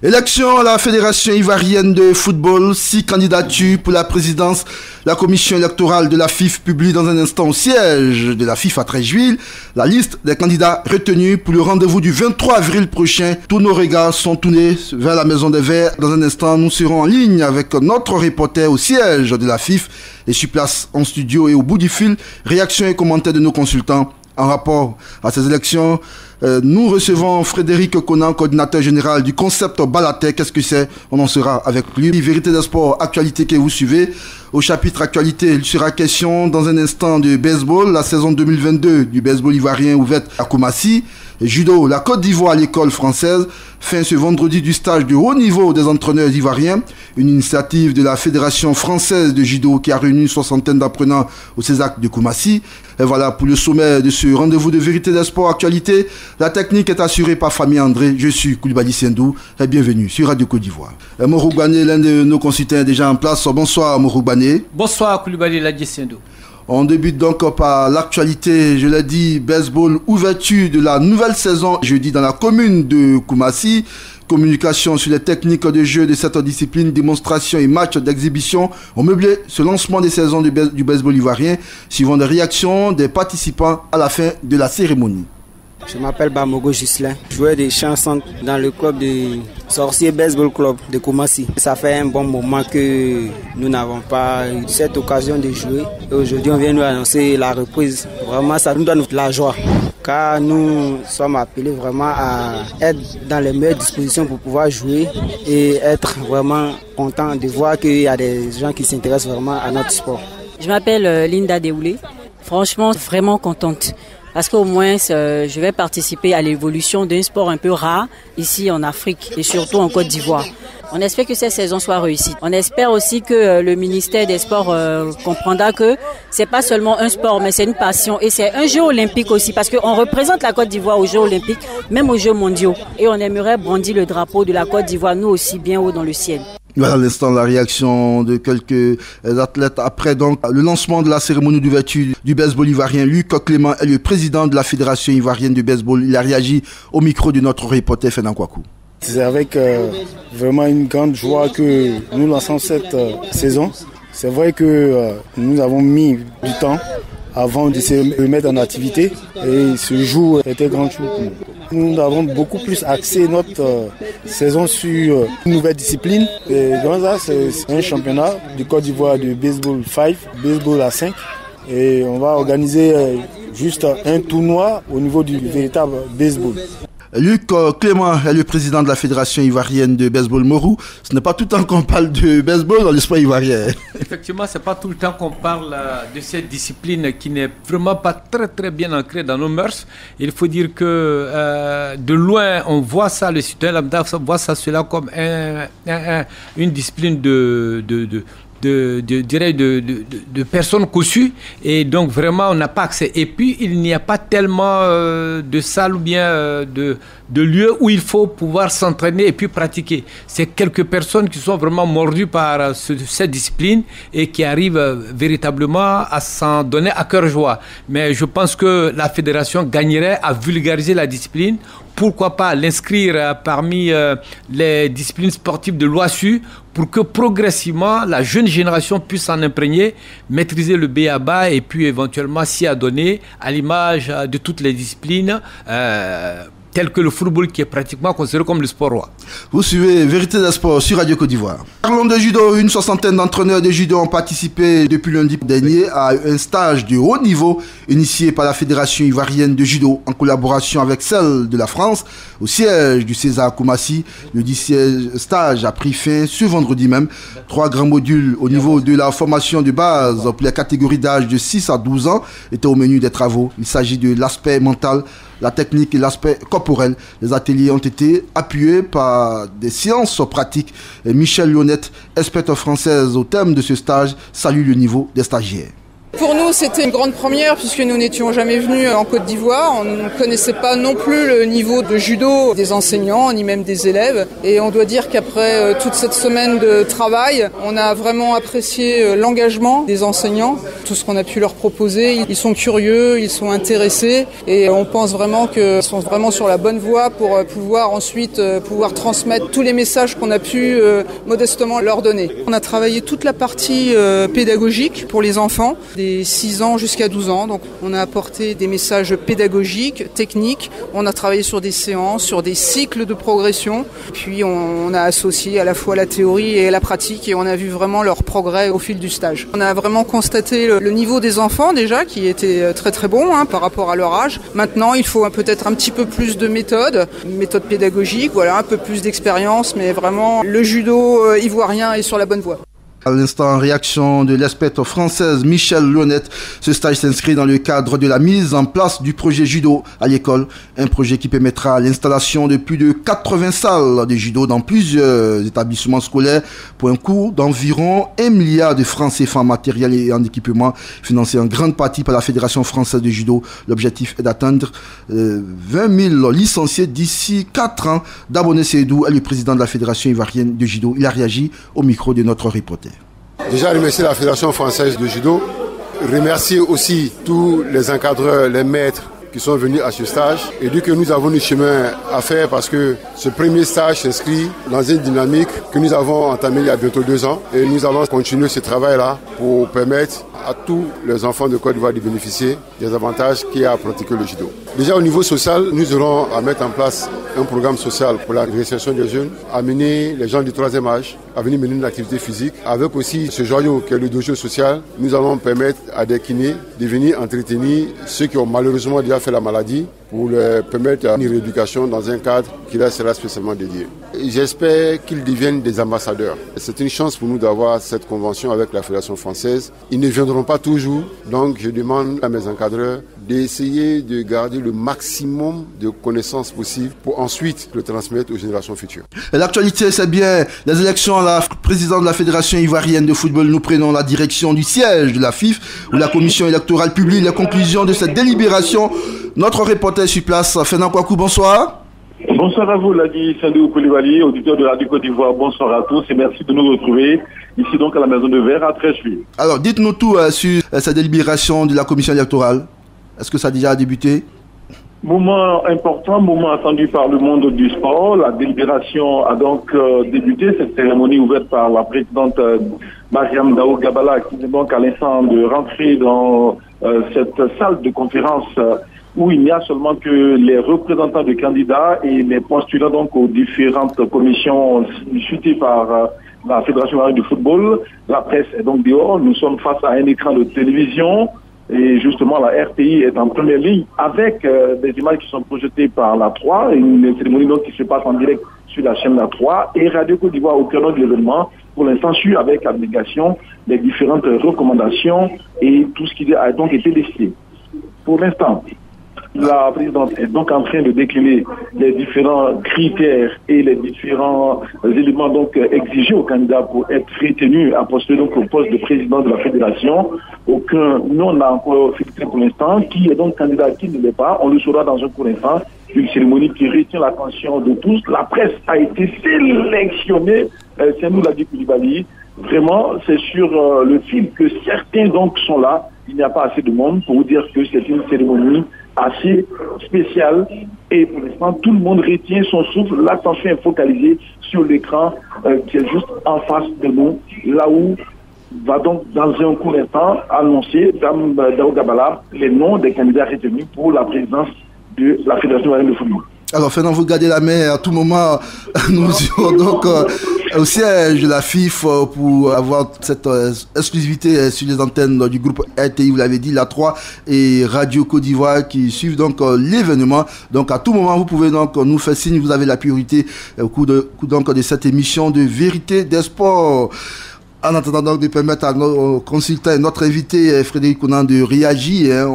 Élection à la Fédération ivoirienne de football, 6 candidatures pour la présidence. La commission électorale de la FIF publie dans un instant au siège de la FIF à Treichville la liste des candidats retenus pour le rendez-vous du 23 avril prochain. Tous nos regards sont tournés vers la Maison des Verts. Dans un instant, nous serons en ligne avec notre reporter au siège de la FIF et sur place en studio et au bout du fil, réactions et commentaires de nos consultants en rapport à ces élections. Nous recevons Frédéric Conan, coordinateur général du concept Balater. Qu'est-ce que c'est? On en sera avec lui. Vérité des sports, actualité que vous suivez. Au chapitre actualité, il sera question dans un instant de baseball, la saison 2022 du baseball ivoirien ouverte à Koumassi. Et judo, la Côte d'Ivoire à l'école française, fin ce vendredi du stage de haut niveau des entraîneurs ivoiriens, une initiative de la Fédération française de judo qui a réuni une soixantaine d'apprenants au CESAC de Koumassi. Et voilà pour le sommet de ce rendez-vous de vérité des sports actualité. La technique est assurée par Famille André. Je suis Koulibaly Sendou et bienvenue sur Radio Côte d'Ivoire. Morou Bané, l'un de nos concitoyens est déjà en place. Bonsoir Morou Bané. Bonsoir Koulibaly Sendou. On débute donc par l'actualité, je l'ai dit, baseball, ouverture de la nouvelle saison jeudi dans la commune de Koumassi. Communication sur les techniques de jeu de cette discipline, démonstration et match d'exhibition ont meublé ce lancement des saisons du baseball ivoirien, suivant les réactions des participants à la fin de la cérémonie. Je m'appelle Bamogo Gislain, joueur de chansons dans le club de Sorcier Baseball Club de Koumassi. Ça fait un bon moment que nous n'avons pas eu cette occasion de jouer. Et aujourd'hui, on vient nous annoncer la reprise. Vraiment, ça nous donne de la joie. Car nous sommes appelés vraiment à être dans les meilleures dispositions pour pouvoir jouer et être vraiment contents de voir qu'il y a des gens qui s'intéressent vraiment à notre sport. Je m'appelle Linda Deoulé. Franchement, vraiment contente. Parce qu'au moins, je vais participer à l'évolution d'un sport un peu rare ici en Afrique et surtout en Côte d'Ivoire. On espère que cette saison soit réussie. On espère aussi que le ministère des Sports comprendra que c'est pas seulement un sport, mais c'est une passion et c'est un jeu olympique aussi parce qu'on représente la Côte d'Ivoire aux Jeux olympiques, même aux Jeux mondiaux. Et on aimerait brandir le drapeau de la Côte d'Ivoire, nous aussi, bien haut dans le ciel. Voilà à l'instant la réaction de quelques athlètes après donc le lancement de la cérémonie d'ouverture du baseball ivoirien. Luc Clément est le président de la Fédération ivoirienne de baseball. Il a réagi au micro de notre reporter Fernand Kouakou. C'est avec vraiment une grande joie que nous lançons cette saison. C'est vrai que nous avons mis du temps avant de se remettre en activité et ce jour était grand jour pour nous. Nous avons beaucoup plus axé notre saison sur une nouvelle discipline. Et dans ça, c'est un championnat du Côte d'Ivoire de baseball 5, baseball à 5. Et on va organiser juste un tournoi au niveau du véritable baseball. Luc Clément est le président de la Fédération ivoirienne de baseball Morou. Ce n'est pas tout le temps qu'on parle de baseball dans l'espoir ivoirien. Effectivement, ce n'est pas tout le temps qu'on parle de cette discipline qui n'est vraiment pas très très bien ancrée dans nos mœurs. Il faut dire que de loin, on voit ça, le citoyen lambda voit ça cela comme une discipline de personnes cossues et donc vraiment on n'a pas accès et puis il n'y a pas tellement de salles ou bien de lieux où il faut pouvoir s'entraîner et puis pratiquer. C'est quelques personnes qui sont vraiment mordues par cette discipline et qui arrivent véritablement à s'en donner à cœur joie. Mais je pense que la fédération gagnerait à vulgariser la discipline. Pourquoi pas l'inscrire parmi les disciplines sportives de l'OASU pour que progressivement la jeune génération puisse s'en imprégner, maîtriser le b.a.-ba et puis éventuellement s'y adonner à l'image de toutes les disciplines tel que le football qui est pratiquement considéré comme le sport roi. Vous suivez Vérité des Sports sur Radio Côte d'Ivoire. Parlons de judo. Une soixantaine d'entraîneurs de judo ont participé depuis lundi dernier à un stage de haut niveau initié par la Fédération ivoirienne de judo en collaboration avec celle de la France au siège du CESAC Koumassi. Le 10e stage a pris fin ce vendredi même. 3 grands modules au niveau de la formation de base pour les catégories d'âge de 6 à 12 ans étaient au menu des travaux. Il s'agit de l'aspect mental, la technique et l'aspect corporel. Les ateliers ont été appuyés par des séances pratiques. Et Michel Lyonnette, experte française au thème de ce stage, salue le niveau des stagiaires. Pour nous, c'était une grande première puisque nous n'étions jamais venus en Côte d'Ivoire. On ne connaissait pas non plus le niveau de judo des enseignants ni même des élèves. Et on doit dire qu'après toute cette semaine de travail, on a vraiment apprécié l'engagement des enseignants, tout ce qu'on a pu leur proposer. Ils sont curieux, ils sont intéressés et on pense vraiment qu'ils sont vraiment sur la bonne voie pour pouvoir ensuite pouvoir transmettre tous les messages qu'on a pu modestement leur donner. On a travaillé toute la partie pédagogique pour les enfants, des 6 ans jusqu'à 12 ans. Donc on a apporté des messages pédagogiques, techniques. On a travaillé sur des séances, sur des cycles de progression. Puis on a associé à la fois la théorie et la pratique et on a vu vraiment leur progrès au fil du stage. On a vraiment constaté le niveau des enfants déjà qui était très très bon par rapport à leur âge. Maintenant il faut peut-être un petit peu plus de méthode pédagogique, voilà, un peu plus d'expérience, mais vraiment le judo ivoirien est sur la bonne voie. À l'instant, en réaction de l'experte française Michèle Lonette, ce stage s'inscrit dans le cadre de la mise en place du projet judo à l'école, un projet qui permettra l'installation de plus de 80 salles de judo dans plusieurs établissements scolaires pour un coût d'environ 1 milliard de francs CFA en matériel et en équipement, financé en grande partie par la Fédération française de judo. L'objectif est d'atteindre 20 000 licenciés d'ici 4 ans. Dabonné Seydou est le président de la Fédération ivoirienne de judo. Il a réagi au micro de notre reporter. Déjà remercier la Fédération française de judo, remercier aussi tous les encadreurs, les maîtres qui sont venus à ce stage et dire que nous avons du chemin à faire parce que ce premier stage s'inscrit dans une dynamique que nous avons entamée il y a bientôt 2 ans et nous allons continuer ce travail-là pour permettre à tous les enfants de Côte d'Ivoire de bénéficier des avantages qu'il y a à pratiquer le judo. Déjà au niveau social, nous aurons à mettre en place un programme social pour la réinsertion des jeunes, amener les gens du 3e âge à venir mener une activité physique. Avec aussi ce joyau qui est le dojo social, nous allons permettre à des kinés de venir entretenir ceux qui ont malheureusement déjà fait la maladie pour leur permettre une rééducation dans un cadre qui leur sera spécialement dédié. J'espère qu'ils deviennent des ambassadeurs. C'est une chance pour nous d'avoir cette convention avec la Fédération française. Ils ne viendront pas toujours, donc je demande à mes encadreurs d'essayer de garder le maximum de connaissances possibles pour ensuite le transmettre aux générations futures. L'actualité, c'est bien les élections à la présidente de la Fédération ivoirienne de football. Nous prenons la direction du siège de la FIF où la commission électorale publie les conclusions de cette délibération. Notre reporter sur place, Fernand Kouakou, bonsoir. Bonsoir à vous, Ladi Sandou Koulibaly, auditeur de Radio Côte d'Ivoire. Bonsoir à tous et merci de nous retrouver ici donc à la Maison de Verre à Treichville. Alors, dites-nous tout sur cette délibération de la commission électorale. Est-ce que ça a déjà débuté? Moment important, moment attendu par le monde du sport. La délibération a donc débuté, cette cérémonie ouverte par la présidente Mariam Dao Gabala, qui est donc à l'instant de rentrer dans cette salle de conférence où il n'y a seulement que les représentants de candidats et les postulants donc aux différentes commissions discutées par la Fédération ivoirienne de football. La presse est donc dehors. Nous sommes face à un écran de télévision. Et justement, la RTI est en première ligne avec des images qui sont projetées par la 3, une cérémonie donc qui se passe en direct sur la chaîne la 3 et Radio Côte d'Ivoire au cœur de l'événement. Pour l'instant, suit avec abnégation les différentes recommandations et tout ce qui a donc été décidé. Pour l'instant, la présidente est donc en train de décliner les différents critères et les différents éléments donc exigés aux candidats pour être retenu à postuler donc au poste de président de la fédération. Aucun nom n'a encore fixé pour l'instant. Qui est donc candidat, qui ne l'est pas, on le saura dans un court instant. Une cérémonie qui retient l'attention de tous. La presse a été sélectionnée. C'est nous, Ladi Koulibaly. Vraiment, c'est sur le fil que certains donc sont là. Il n'y a pas assez de monde pour vous dire que c'est une cérémonie assez spéciale et pour l'instant tout le monde retient son souffle, l'attention est focalisée sur l'écran qui est juste en face de nous, là où va donc dans un court instant annoncer Dame Dao Gabala les noms des candidats retenus pour la présidence de la Fédération ivoirienne de football. Alors, Fernand, vous gardez la main à tout moment. Nous irons donc au siège de la FIF pour avoir cette exclusivité sur les antennes du groupe RTI, vous l'avez dit, la 3 et Radio Côte d'Ivoire qui suivent donc l'événement. Donc, à tout moment, vous pouvez donc nous faire signe. Vous avez la priorité au cours de cette émission de Vérité des Sports. En attendant donc de permettre à nos consultants et notre invité Frédéric Conan de réagir,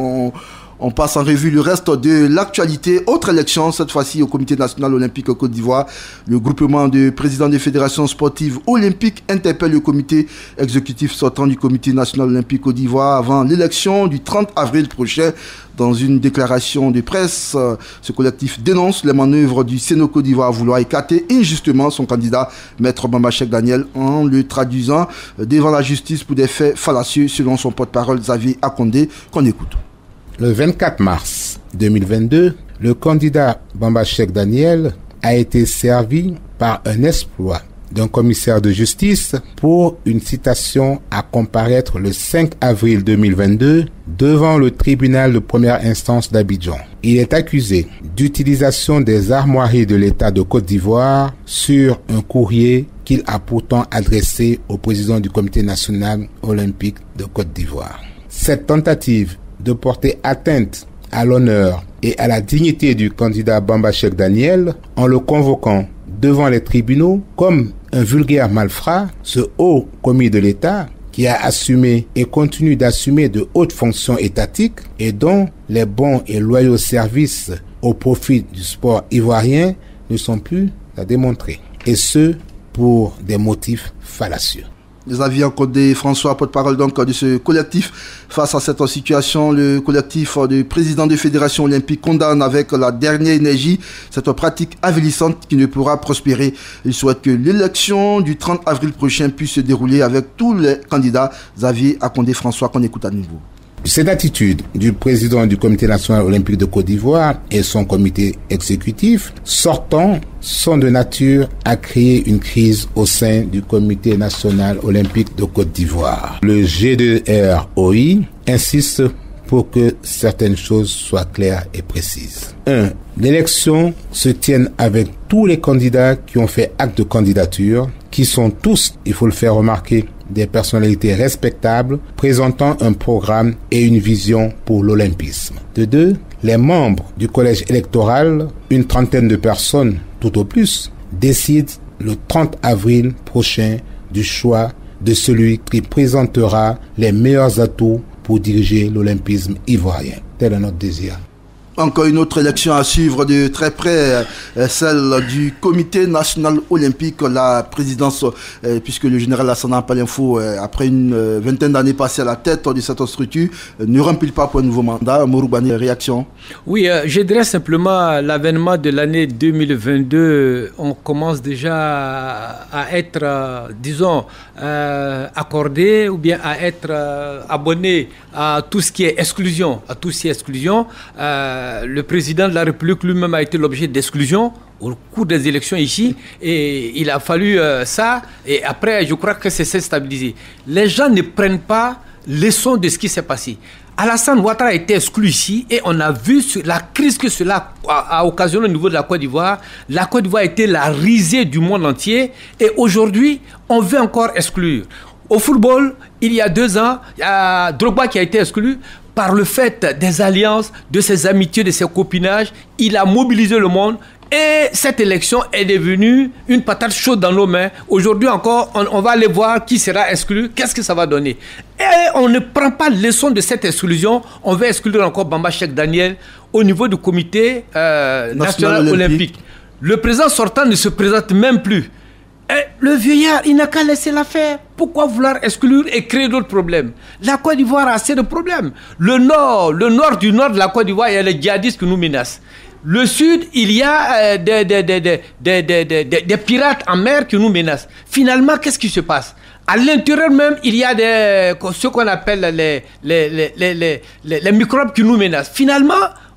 On passe en revue le reste de l'actualité. Autre élection, cette fois-ci au Comité national olympique Côte d'Ivoire. Le groupement de présidents des fédérations sportives olympiques interpelle le comité exécutif sortant du Comité national olympique Côte d'Ivoire avant l'élection du 30 avril prochain. Dans une déclaration de presse, ce collectif dénonce les manœuvres du Sénat Côte d'Ivoire à vouloir écarter injustement son candidat, Maître Bamba Cheikh Daniel, en le traduisant devant la justice pour des faits fallacieux, selon son porte-parole Xavier Akondé, qu'on écoute. Le 24 mars 2022, le candidat Bamba Cheikh Daniel a été servi par un exploit d'un commissaire de justice pour une citation à comparaître le 5 avril 2022 devant le tribunal de première instance d'Abidjan. Il est accusé d'utilisation des armoiries de l'État de Côte d'Ivoire sur un courrier qu'il a pourtant adressé au président du Comité national olympique de Côte d'Ivoire. Cette tentative de porter atteinte à l'honneur et à la dignité du candidat Bamba Cheikh Daniel en le convoquant devant les tribunaux comme un vulgaire malfrat, ce haut commis de l'État qui a assumé et continue d'assumer de hautes fonctions étatiques et dont les bons et loyaux services au profit du sport ivoirien ne sont plus à démontrer. Et ce, pour des motifs fallacieux. Xavier Akondé, François, porte-parole donc de ce collectif. Face à cette situation, le collectif de présidents des fédérations olympiques condamne avec la dernière énergie cette pratique avilissante qui ne pourra prospérer. Il souhaite que l'élection du 30 avril prochain puisse se dérouler avec tous les candidats. Xavier Akondé, François, qu'on écoute à nouveau. Cette attitude du président du Comité national olympique de Côte d'Ivoire et son comité exécutif sortant sont de nature à créer une crise au sein du Comité national olympique de Côte d'Ivoire. Le G2ROI insiste pour que certaines choses soient claires et précises. 1. L'élection se tienne avec tous les candidats qui ont fait acte de candidature, qui sont tous, il faut le faire remarquer, des personnalités respectables présentant un programme et une vision pour l'olympisme. De 2, les membres du collège électoral, une trentaine de personnes tout au plus, décident le 30 avril prochain du choix de celui qui présentera les meilleurs atouts pour diriger l'olympisme ivoirien. Tel est notre désir. Encore une autre élection à suivre de très près, celle du Comité national olympique, la présidence, puisque le général Lassana Palinfo, après une vingtaine d'années passées à la tête de cette structure, ne remplit pas pour un nouveau mandat. Moroubani, réaction? Oui, je dirais simplement l'avènement de l'année 2022, on commence déjà à être, disons, accordé ou bien à être abonné à tout ce qui est exclusion, le président de la République lui-même a été l'objet d'exclusion au cours des élections ici et il a fallu ça et après je crois que c'est stabilisé. Les gens ne prennent pas leçon de ce qui s'est passé. Alassane Ouattara a été exclu ici et on a vu la crise que cela a occasionné au niveau de la Côte d'Ivoire. La Côte d'Ivoire a été la risée du monde entier et aujourd'hui on veut encore exclure. Au football, il y a 2 ans, il y a Drogba qui a été exclu par le fait des alliances, de ses amitiés, de ses copinages. Il a mobilisé le monde et cette élection est devenue une patate chaude dans nos mains. Aujourd'hui encore, on va aller voir qui sera exclu, qu'est-ce que ça va donner. Et on ne prend pas leçon de cette exclusion. On va exclure encore Bamba Cheikh Daniel au niveau du comité national olympique. Le président sortant ne se présente même plus. Et le vieillard, il n'a qu'à laisser l'affaire. Pourquoi vouloir exclure et créer d'autres problèmes? La Côte d'Ivoire a assez de problèmes. Le nord du nord de la Côte d'Ivoire, il y a les djihadistes qui nous menacent. Le sud, il y a des pirates en mer qui nous menacent. Finalement, qu'est-ce qui se passe? À l'intérieur même, il y a ce qu'on appelle les microbes qui nous menacent. Finalement,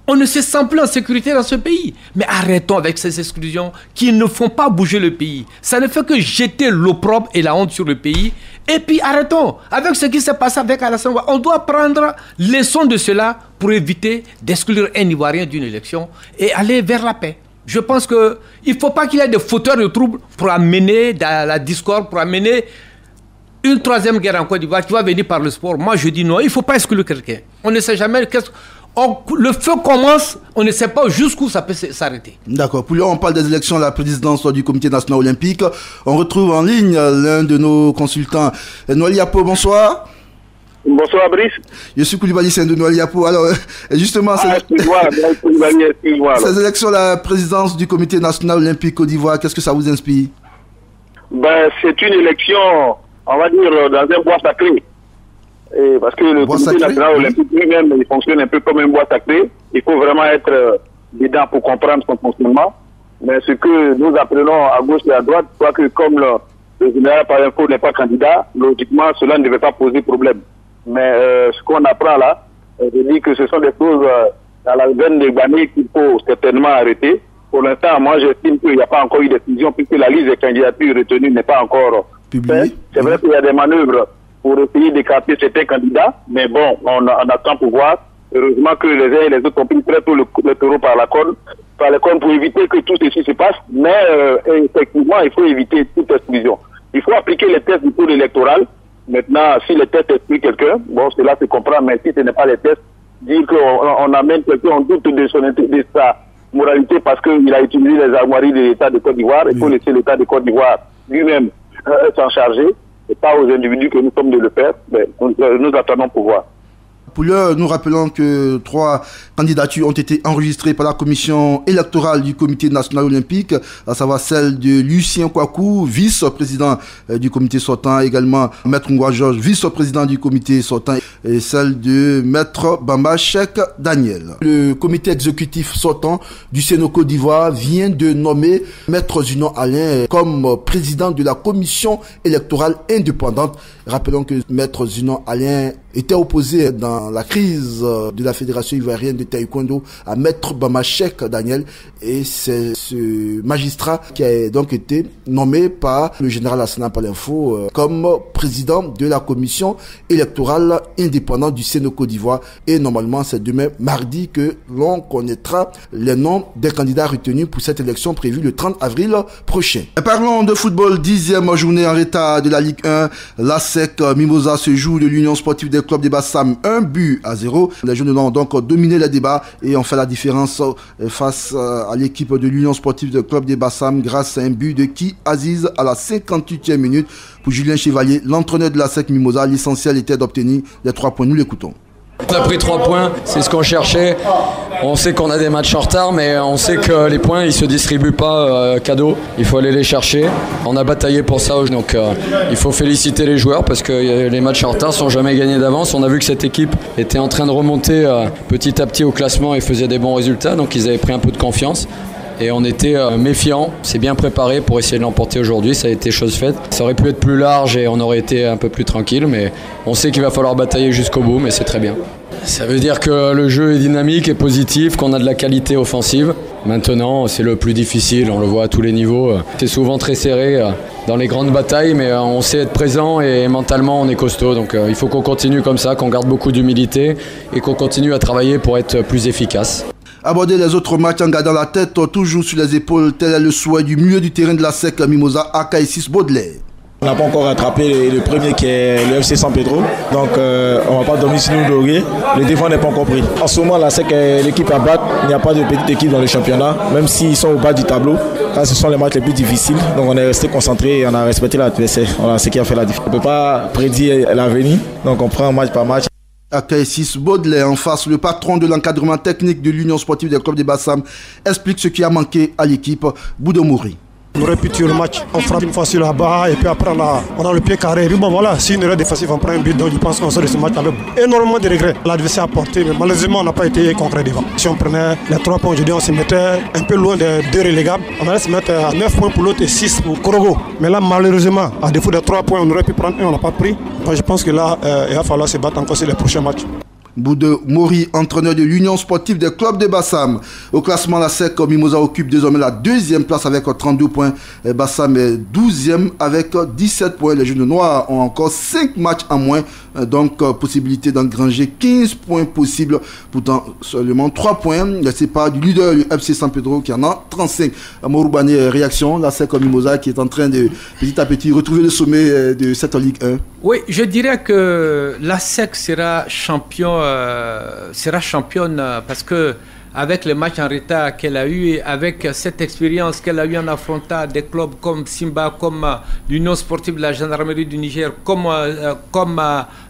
on ne se sent plus en sécurité dans ce pays. Mais arrêtons avec ces exclusions qui ne font pas bouger le pays. Ça ne fait que jeter l'opprobre et la honte sur le pays. Et puis arrêtons avec ce qui s'est passé avec Alassane Ouattara. On doit prendre leçon de cela pour éviter d'exclure un Ivoirien d'une élection et aller vers la paix. Je pense qu'il ne faut pas qu'il y ait des fauteurs de troubles pour amener dans la discorde, pour amener une troisième guerre en Côte d'Ivoire qui va venir par le sport. Moi, je dis non, il ne faut pas exclure quelqu'un. On ne sait jamais le feu commence, on ne sait pas jusqu'où ça peut s'arrêter. D'accord. Pour lui, on parle des élections à la présidence du Comité national olympique. On retrouve en ligne l'un de nos consultants. Noël Yapo, bonsoir. Bonsoir Brice. Je suis Koulibaly Saint-Denis Aliapo. Alors, justement, ces élections à la présidence du Comité national olympique Côte d'Ivoire, qu'est-ce que ça vous inspire? C'est une élection, on va dire, dans un bois sacré. Et parce que le Comité national olympique lui-même, il fonctionne un peu comme un bois sacré. Il faut vraiment être dedans pour comprendre son fonctionnement. Mais ce que nous apprenons à gauche et à droite, soit que comme le général par info n'est pas candidat, logiquement, cela ne devait pas poser problème. Mais ce qu'on apprend là, je dis que ce sont des choses dans la veine de Gbani qu'il faut certainement arrêter. Pour l'instant, moi, j'estime qu'il n'y a pas encore eu de décision puisque la liste des candidatures retenues n'est pas encore faite. C'est vrai qu'il y a des manœuvres pour essayer d'écarter certains candidats, mais bon, on attend pour voir. Heureusement que les uns et les autres ont pris très tôt le taureau par la corne pour éviter que tout ceci se passe. Mais effectivement, il faut éviter toute exclusion. Il faut appliquer les tests du code électoral. Maintenant, si les tests excluent quelqu'un, bon, cela se comprend, mais si ce n'est pas les tests, dire qu'on amène quelqu'un en doute de sa moralité parce qu'il a utilisé les armoiries de l'État de Côte d'Ivoire, il faut laisser l'État de Côte d'Ivoire lui-même s'en charger, et pas aux individus que nous sommes de le faire, mais nous attendons pour voir. Pour l'heure, nous rappelons que 3 candidatures ont été enregistrées par la commission électorale du Comité national olympique, à savoir celle de Lucien Kouakou, vice-président du comité sortant, également Maître Ngoua Georges, vice-président du comité sortant, et celle de Maître Bamba Cheikh Daniel. Le comité exécutif sortant du Sénat Côte d'Ivoire vient de nommer Maître Zunon Alain comme président de la commission électorale indépendante. Rappelons que Maître Zunon Alain était opposé dans la crise de la Fédération ivoirienne de taekwondo à Maître Bamba Cheikh Daniel, et c'est ce magistrat qui a donc été nommé par le général Assanan Palinfo comme président de la commission électorale indépendante du Sénat Côte d'Ivoire, et normalement c'est demain mardi que l'on connaîtra les noms des candidats retenus pour cette élection prévue le 30 avril prochain. Et parlons de football, 10e journée en retard de la Ligue 1. La SEC Mimosa se joue de l'Union sportive des clubs de Bassam 1-0. Les jeunes ont donc dominé les débats et ont fait la différence face à l'équipe de l'Union sportive des clubs de Bassam grâce à un but de Ki Aziz à la 58e minute. Pour Julien Chevalier, l'entraîneur de la SEC Mimosa, l'essentiel était d'obtenir les 3 points. Nous l'écoutons. On a pris 3 points, c'est ce qu'on cherchait. On sait qu'on a des matchs en retard, mais on sait que les points ils se distribuent pas cadeau. Il faut aller les chercher. On a bataillé pour ça, donc il faut féliciter les joueurs parce que les matchs en retard sont jamais gagnés d'avance. On a vu que cette équipe était en train de remonter petit à petit au classement et faisait des bons résultats, donc ils avaient pris un peu de confiance. Et on était méfiants, c'est bien préparé pour essayer de l'emporter aujourd'hui, ça a été chose faite. Ça aurait pu être plus large et on aurait été un peu plus tranquille, mais on sait qu'il va falloir batailler jusqu'au bout, mais c'est très bien. Ça veut dire que le jeu est dynamique et positif, qu'on a de la qualité offensive. Maintenant, c'est le plus difficile, on le voit à tous les niveaux. C'est souvent très serré dans les grandes batailles, mais on sait être présent et mentalement on est costaud. Donc il faut qu'on continue comme ça, qu'on garde beaucoup d'humilité et qu'on continue à travailler pour être plus efficace. Aborder les autres matchs en gardant la tête, toujours sur les épaules, tel est le souhait du milieu du terrain de la SEC Mimosa, AK6 Baudelaire. On n'a pas encore rattrapé le premier qui est le FC San Pedro, donc on ne va pas dormir sur nous dormir. Le défense n'est pas encore pris. En ce moment, la SEC est l'équipe à battre. Il n'y a pas de petite équipe dans le championnat, même s'ils sont au bas du tableau. Là, ce sont les matchs les plus difficiles, donc on est resté concentré et on a respecté l'adversaire. Voilà ce qui a fait la différence. On ne peut pas prédire l'avenir, donc on prend match par match. AK6 Baudelaire en face, le patron de l'encadrement technique de l'Union sportive des clubs de Bassam, explique ce qui a manqué à l'équipe Boudomouri. On aurait pu tuer le match, on frappe une fois sur la barre et puis après on a le pied carré. Et puis bon voilà, si une erreur défensive, on prend un but, donc je pense qu'on sort de ce match avec énormément de regrets. L'adversaire a porté, mais malheureusement on n'a pas été concret devant. Si on prenait les 3 points aujourd'hui, on se mettait un peu loin des 2 relégables. On allait se mettre à 9 points pour l'autre et 6 pour Korogo. Mais là malheureusement, à défaut des 3 points, on aurait pu prendre 1, on n'a pas pris. Donc je pense que là, il va falloir se battre encore sur les prochains matchs. Boudomouri, entraîneur de l'Union sportive des clubs de Bassam. Au classement, la SEC Mimosa occupe désormais la 2e place avec 32 points. Bassam est 12e avec 17 points. Les Jeunes Noirs ont encore 5 matchs en moins, donc possibilité d'engranger 15 points possibles. Pourtant, seulement 3 points. C'est pas du leader du FC San Pedro qui en a 35. Mouroubani, réaction, la SEC Mimosa qui est en train de petit à petit retrouver le sommet de cette Ligue 1. Oui, je dirais que la SEC sera championne parce que avec les matchs en retard qu'elle a eu, avec cette expérience qu'elle a eu en affrontant des clubs comme Simba, comme l'Union sportive de la gendarmerie du Niger, comme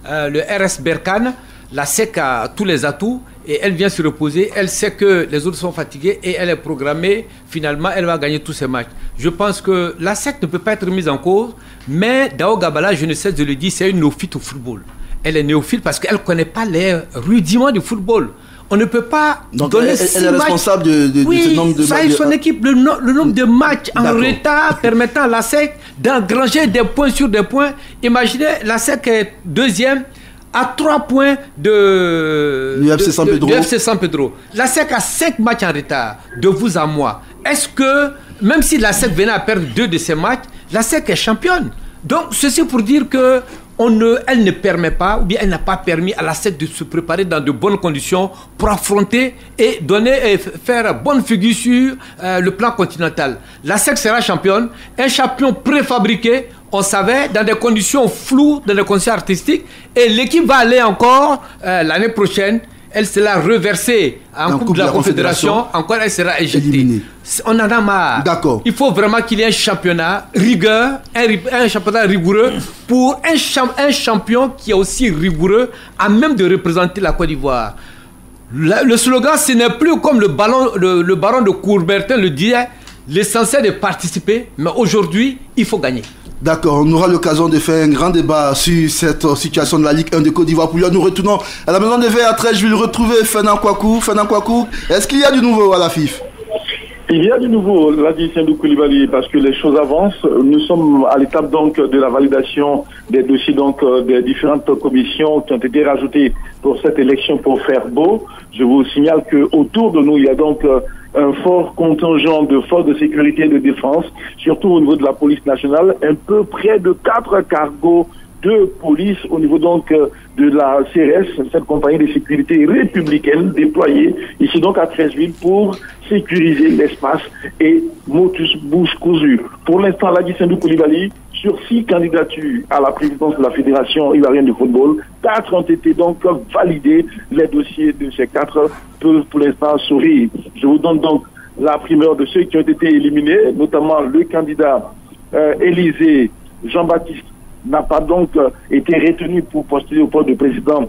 le RS Berkane, la SEC a tous les atouts et elle vient se reposer. Elle sait que les autres sont fatigués et elle est programmée. Finalement, elle va gagner tous ces matchs. Je pense que la SEC ne peut pas être mise en cause, mais Dao Gabala, je ne cesse de le dire, c'est une néophyte au football. Elle est néophyte parce qu'elle ne connaît pas les rudiments du football. On ne peut pas donner elle est responsable de ce nombre de matchs. Ça et son équipe, le nombre de matchs en retard permettant à la SEC d'engranger des points sur des points. Imaginez, la SEC est deuxième à 3 points de FC San Pedro. La SEC a 5 matchs en retard, de vous à moi. Est-ce que, même si la SEC venait à perdre 2 de ces matchs, la SEC est championne? Donc, ceci pour dire que elle ne permet pas, ou bien elle n'a pas permis à la SEC de se préparer dans de bonnes conditions pour affronter et faire bonne figure sur le plan continental. La SEC sera championne, un champion préfabriqué, on savait, dans des conditions floues, dans des conditions artistiques, et l'équipe va aller encore l'année prochaine. Elle sera reversée en Coupe de la Confédération. Encore, elle sera éjectée. On en a marre. D'accord. Il faut vraiment qu'il y ait un championnat rigueur, un championnat rigoureux pour un champion qui est aussi rigoureux, à même de représenter la Côte d'Ivoire. Le slogan, ce n'est plus comme le baron de Coubertin le disait, l'essentiel est de participer, mais aujourd'hui, il faut gagner. D'accord, on aura l'occasion de faire un grand débat sur cette situation de la Ligue 1 de Côte d'Ivoire. Pour lui, nous retournons à la Maison des Verts à Treichville, retrouver Fernand Kouakou. Est-ce qu'il y a du nouveau à la FIF? Il y a du nouveau, l'a dit Sendou Koulibaly, parce que les choses avancent. Nous sommes à l'étape donc de la validation des dossiers donc des différentes commissions qui ont été rajoutées pour cette élection pour faire beau. Je vous signale que autour de nous, il y a donc un fort contingent de forces de sécurité et de défense, surtout au niveau de la police nationale, un peu près de 4 cargos de police au niveau donc de la CRS, cette compagnie de sécurité républicaine déployée ici donc à Treichville pour sécuriser l'espace et motus bouche cousue. Pour l'instant, Ladi Sendou Koulibaly, sur 6 candidatures à la présidence de la Fédération ivoirienne de football, 4 ont été donc validés. Les dossiers de ces 4 peuvent pour l'instant sourire. Je vous donne donc la primeur de ceux qui ont été éliminés, notamment le candidat Élysée Jean-Baptiste n'a pas donc été retenu pour postuler au poste de président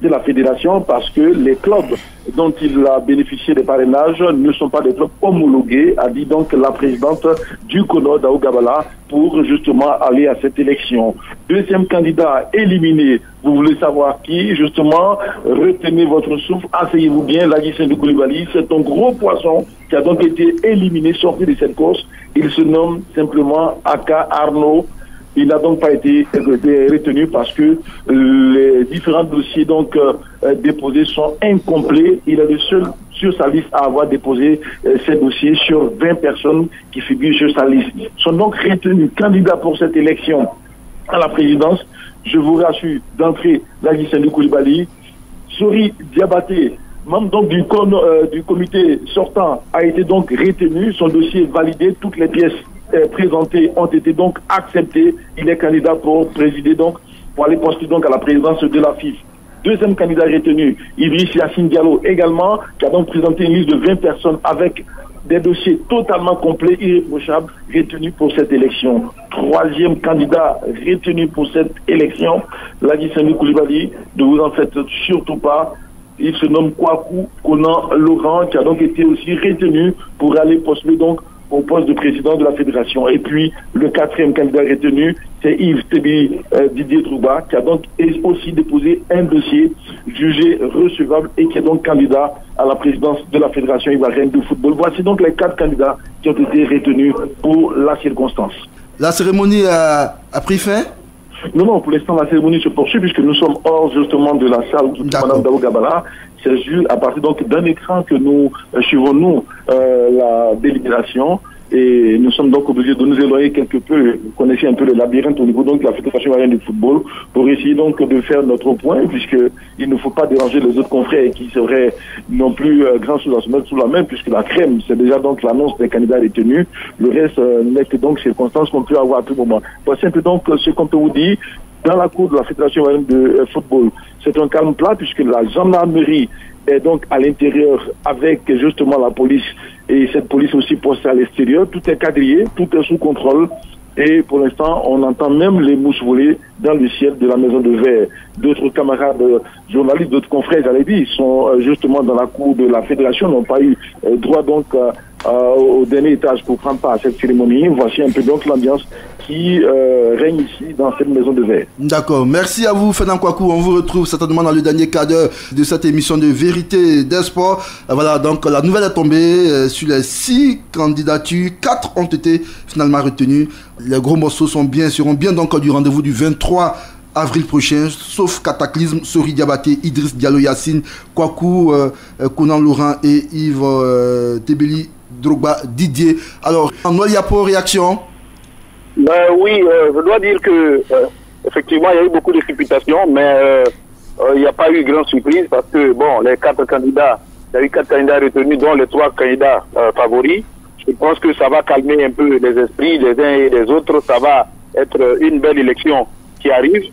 de la fédération parce que les clubs dont il a bénéficié des parrainages ne sont pas des clubs homologués, a dit donc la présidente du CONO, Dao Gabala, pour justement aller à cette élection. Deuxième candidat éliminé, vous voulez savoir qui? Justement, retenez votre souffle, asseyez-vous bien, Ladi Sendou Koulibaly, c'est un gros poisson qui a donc été éliminé, sorti de cette course. Il se nomme simplement Aka Arnaud. Il n'a donc pas été retenu parce que les différents dossiers donc déposés sont incomplets. Il est le seul sur sa liste à avoir déposé ces dossiers sur 20 personnes qui figurent sur sa liste. Sont donc retenus candidats pour cette élection à la présidence. Je vous rassure d'entrée, Ladi Sendou Koulibaly, Sori Diabaté, membre donc du comité sortant, a été donc retenu, son dossier validé, toutes les pièces présentés ont été donc acceptés. Il est candidat pour présider donc, pour aller postuler donc à la présidence de la FIF. Deuxième candidat retenu, Idriss Yassine Diallo également, qui a donc présenté une liste de 20 personnes avec des dossiers totalement complets, irréprochables, retenus pour cette élection. Troisième candidat retenu pour cette élection, Ladi Sendou Koulibaly, ne vous en faites surtout pas. Il se nomme Kouakou Konan Laurent, qui a donc été aussi retenu pour aller postuler donc au poste de président de la fédération. Et puis, le quatrième candidat retenu, c'est Yves Tebi Didier Trouba, qui a donc aussi déposé un dossier jugé recevable et qui est donc candidat à la présidence de la fédération ivoirienne de football. Voici donc les 4 candidats qui ont été retenus pour la circonstance. La cérémonie a pris fin? Non, pour l'instant, la cérémonie se poursuit puisque nous sommes hors justement de la salle de Mme Dao Gabala. C'est juste à partir donc d'un écran que nous suivons la délibération et nous sommes donc obligés de nous éloigner quelque peu. Vous connaissez un peu le labyrinthe au niveau donc de la Fédération ivoirienne du football pour essayer donc de faire notre point puisque il ne faut pas déranger les autres confrères qui seraient non plus grands sous la main puisque la crème c'est déjà donc l'annonce des candidats retenus. Le reste n'est que donc circonstances qu'on peut avoir à tout moment. Voici un peu donc ce qu'on peut vous dire. dans la cour de la Fédération ivoirienne de football. C'est un calme plat puisque la gendarmerie est donc à l'intérieur avec justement la police et cette police aussi postée à l'extérieur. Tout est quadrillé, tout est sous contrôle et pour l'instant on entend même les mouches voler dans le ciel de la maison de verre. D'autres camarades journalistes, d'autres confrères, j'allais dire, sont justement dans la cour de la fédération, n'ont pas eu droit donc au dernier étage pour prendre part à cette cérémonie. Voici un peu donc l'ambiance qui règne ici dans cette maison de verre. D'accord, merci à vous Fernand Kouakou. On vous retrouve certainement dans le dernier quart d'heure de cette émission de Vérité des Sports. Voilà, donc la nouvelle est tombée. Sur les 6 candidatures, 4 ont été finalement retenues. Les gros morceaux seront bien donc du rendez-vous du 23 avril prochain, sauf Cataclysme, Sori Diabaté, Idriss Diallo Yassine, Kouakou, Conan Laurent et Yves Tebeli Drogba Didier. Alors, Noliapo, réaction? Oui, je dois dire que effectivement il y a eu beaucoup de supputations, mais il n'y a pas eu grande surprise parce que bon, les 4 candidats, il y a eu 4 candidats retenus, dont les 3 candidats favoris. Je pense que ça va calmer un peu les esprits les uns et les autres. Ça va être une belle élection qui arrive.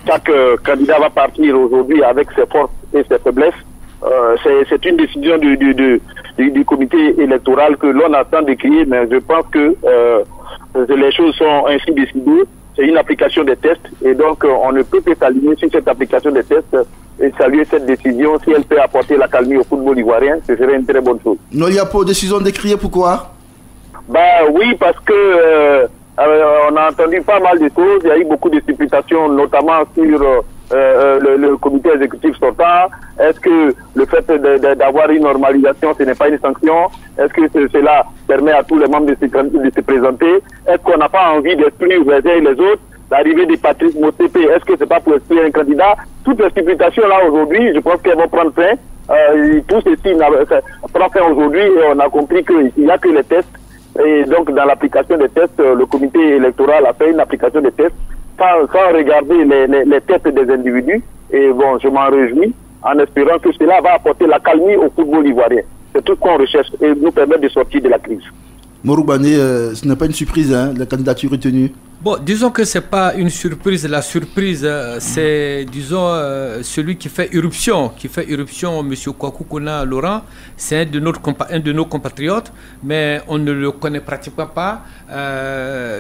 Chaque candidat va partir aujourd'hui avec ses forces et ses faiblesses. C'est une décision du comité électoral que l'on attend de crier, mais je pense que les choses sont ainsi décidées. C'est une application des tests et donc on ne peut que s'aligner sur cette application des tests et saluer cette décision. Si elle peut apporter la calmie au football ivoirien, ce serait une très bonne chose. Noliapo, décision décriée, pourquoi? Oui, parce que on a entendu pas mal de choses. Il y a eu beaucoup de supputations, notamment sur le comité exécutif sortant. Est-ce que le fait d'avoir une normalisation, ce n'est pas une sanction? Est-ce que cela permet à tous les membres de se présenter? Est-ce qu'on n'a pas envie d'exclure les uns et les autres? L'arrivée de Patrice Motsepe, est-ce que c'est pas pour exclure un candidat? Toutes les supputations là aujourd'hui, je pense qu'elles vont prendre fin. Tout ceci prend fin aujourd'hui et on a compris qu'il n'y a que les tests. Et donc dans l'application des tests, le comité électoral a fait une application des tests sans regarder les tests des individus. Et bon, je m'en réjouis en espérant que cela va apporter la calmie au football ivoirien. C'est tout ce qu'on recherche et nous permettre de sortir de la crise. Morou Bané, ce n'est pas une surprise, hein, la candidature retenue. Bon, disons que ce n'est pas une surprise. La surprise, c'est, disons, celui qui fait irruption, M. Kouakou Conan Laurent. C'est un de nos compatriotes, mais on ne le connaît pratiquement pas.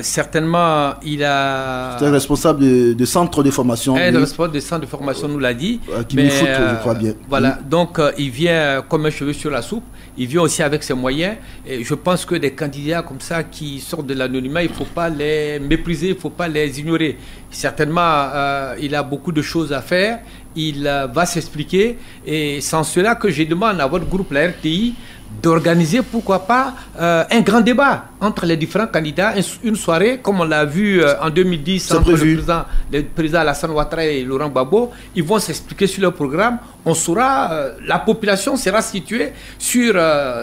Certainement, il a... C'est un responsable de centre de formation. Un responsable de centre de formation nous l'a dit. Qui me fout, je crois bien. Voilà, donc il vient comme un cheveu sur la soupe. Il vient aussi avec ses moyens. Et je pense que des candidats comme ça qui sortent de l'anonymat, il ne faut pas les mépriser, il ne faut pas les ignorer. Certainement, il a beaucoup de choses à faire. Il va s'expliquer. Et c'est en cela que je demande à votre groupe, la RTI, d'organiser, pourquoi pas, un grand débat entre les différents candidats, une soirée, comme on l'a vu en 2010 entre le président Alassane Ouattara et Laurent Gbagbo. Ils vont s'expliquer sur le programme. On saura, la population sera située sur,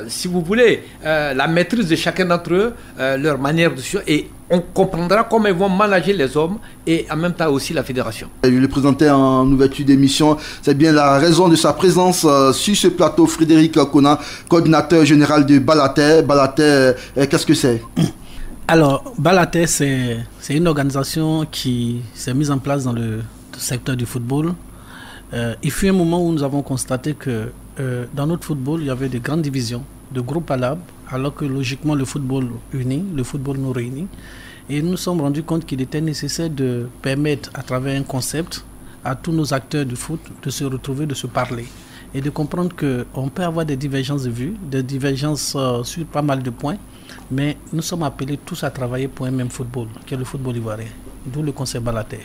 si vous voulez, la maîtrise de chacun d'entre eux, leur manière de suivre, et on comprendra comment ils vont manager les hommes et en même temps aussi la fédération. Je le présentais en ouverture d'émission, c'est bien la raison de sa présence sur ce plateau. Frédéric Conan, coordinateur général de Balater. Balater, qu'est-ce que c'est? Alors, Balater, c'est une organisation qui s'est mise en place dans le secteur du football. Il fut un moment où nous avons constaté que dans notre football, il y avait de grandes divisions, de groupes à l'ab, alors que logiquement le football unit, le football nous réunit. Et nous nous sommes rendus compte qu'il était nécessaire de permettre, à travers un concept, à tous nos acteurs du foot de se retrouver, de se parler et de comprendre qu'on peut avoir des divergences de vues, des divergences sur pas mal de points, mais nous sommes appelés tous à travailler pour un même football, qui est le football ivoirien, d'où le concept Balater.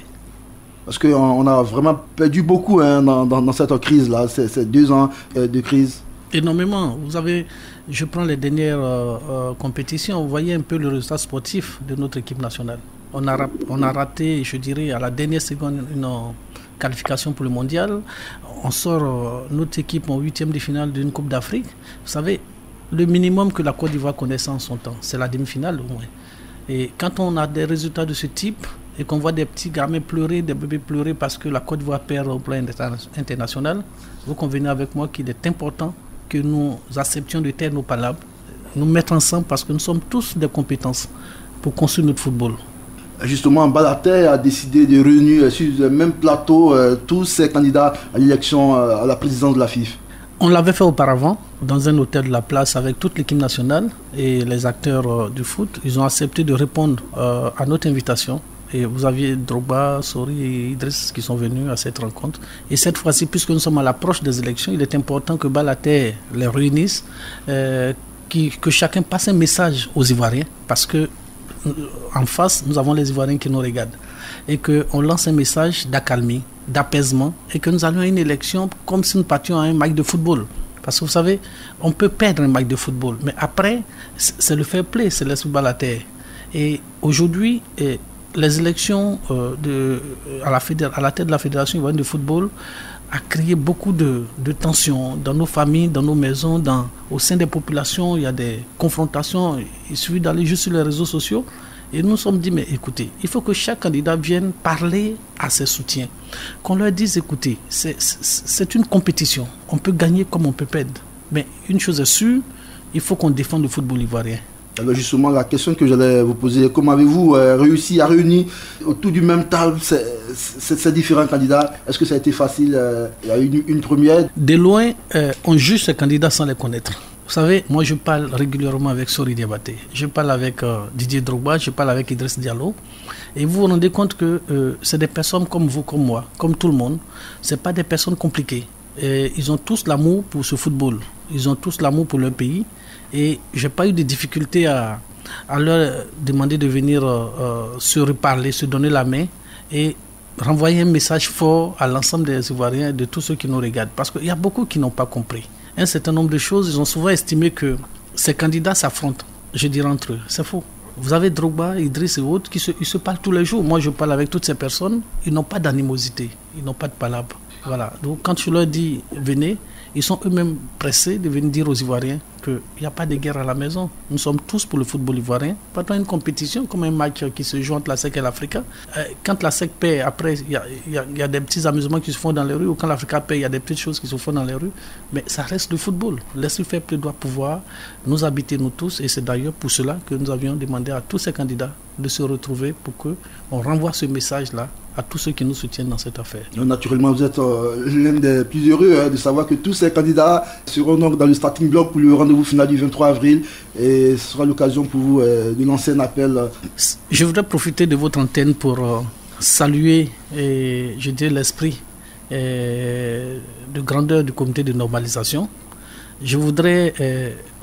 Parce qu'on a vraiment perdu beaucoup dans cette crise-là, ces 2 ans de crise. Énormément. Vous avez, je prends les dernières compétitions, vous voyez un peu le résultat sportif de notre équipe nationale. On a raté, je dirais, à la dernière seconde une qualification pour le mondial. On sort notre équipe en 8e de finale d'une Coupe d'Afrique. Vous savez, le minimum que la Côte d'Ivoire connaissait en son temps, c'est la demi-finale au moins. Et quand on a des résultats de ce type et qu'on voit des petits gamins pleurer, des bébés pleurer parce que la Côte d'Ivoire perd au plan international, vous convenez avec moi qu'il est important que nous acceptions de taire nos palabres, nous mettre ensemble parce que nous sommes tous des compétences pour construire notre football. justement, Balater a décidé de réunir sur le même plateau tous ces candidats à l'élection à la présidence de la FIF? On l'avait fait auparavant dans un hôtel de la place avec toute l'équipe nationale et les acteurs du foot. Ils ont accepté de répondre à notre invitation. Et vous aviez Drogba, Sori et Idriss qui sont venus à cette rencontre. Et cette fois-ci, puisque nous sommes à l'approche des élections, il est important que Balater les réunisse, que chacun passe un message aux Ivoiriens, parce que en face, nous avons les Ivoiriens qui nous regardent. Et qu'on lance un message d'accalmie, d'apaisement, et que nous allions à une élection comme si nous partions à un match de football. Parce que vous savez, on peut perdre un match de football, mais après, c'est le fair play, c'est l'esprit Balater. Et aujourd'hui, les élections à la tête de la Fédération ivoirienne de football a créé beaucoup de tensions dans nos familles, dans nos maisons, au sein des populations. Il y a des confrontations. Il suffit d'aller juste sur les réseaux sociaux. Et nous nous sommes dit, mais écoutez, il faut que chaque candidat vienne parler à ses soutiens. Qu'on leur dise, écoutez, c'est une compétition. On peut gagner comme on peut perdre. Mais une chose est sûre, il faut qu'on défende le football ivoirien. Alors justement, la question que j'allais vous poser, comment avez-vous réussi à réunir autour du même table ces différents candidats? Est-ce que ça a été facile? Il y a eu une première? De loin, on juge ces candidats sans les connaître. Vous savez, moi je parle régulièrement avec Sori Diabaté, je parle avec Didier Drogba, je parle avec Idriss Diallo. Et vous vous rendez compte que c'est des personnes comme vous, comme moi, comme tout le monde. Ce n'est pas des personnes compliquées. Et ils ont tous l'amour pour ce football. Ils ont tous l'amour pour leur pays. Et je n'ai pas eu de difficulté à leur demander de venir se reparler, se donner la main et renvoyer un message fort à l'ensemble des Ivoiriens et de tous ceux qui nous regardent. Parce qu'il y a beaucoup qui n'ont pas compris un certain nombre de choses. Ils ont souvent estimé que ces candidats s'affrontent, je dirais, entre eux. C'est faux. Vous avez Drogba, Idriss et autres qui se parlent tous les jours. Moi, je parle avec toutes ces personnes. Ils n'ont pas d'animosité. Ils n'ont pas de palabre. Voilà. Donc, quand je leur dis « venez », ils sont eux-mêmes pressés de venir dire aux Ivoiriens qu'il n'y a pas de guerre à la maison. Nous sommes tous pour le football ivoirien. Pas tant une compétition comme un match qui se joue entre la SEC et l'Africa. Quand la SEC paie, après, il y a des petits amusements qui se font dans les rues. Ou quand l'Africa paie, il y a des petites choses qui se font dans les rues. Mais ça reste le football. L'esprit fair play doit pouvoir nous habiter, nous tous. Et c'est d'ailleurs pour cela que nous avions demandé à tous ces candidats de se retrouver pour qu'on renvoie ce message-là à tous ceux qui nous soutiennent dans cette affaire. Naturellement, vous êtes l'un des plus heureux de savoir que tous ces candidats seront donc dans le starting block pour le rendez-vous final du 23 avril et ce sera l'occasion pour vous de lancer un appel. Je voudrais profiter de votre antenne pour saluer, je dirais, l'esprit de grandeur du comité de normalisation. Je voudrais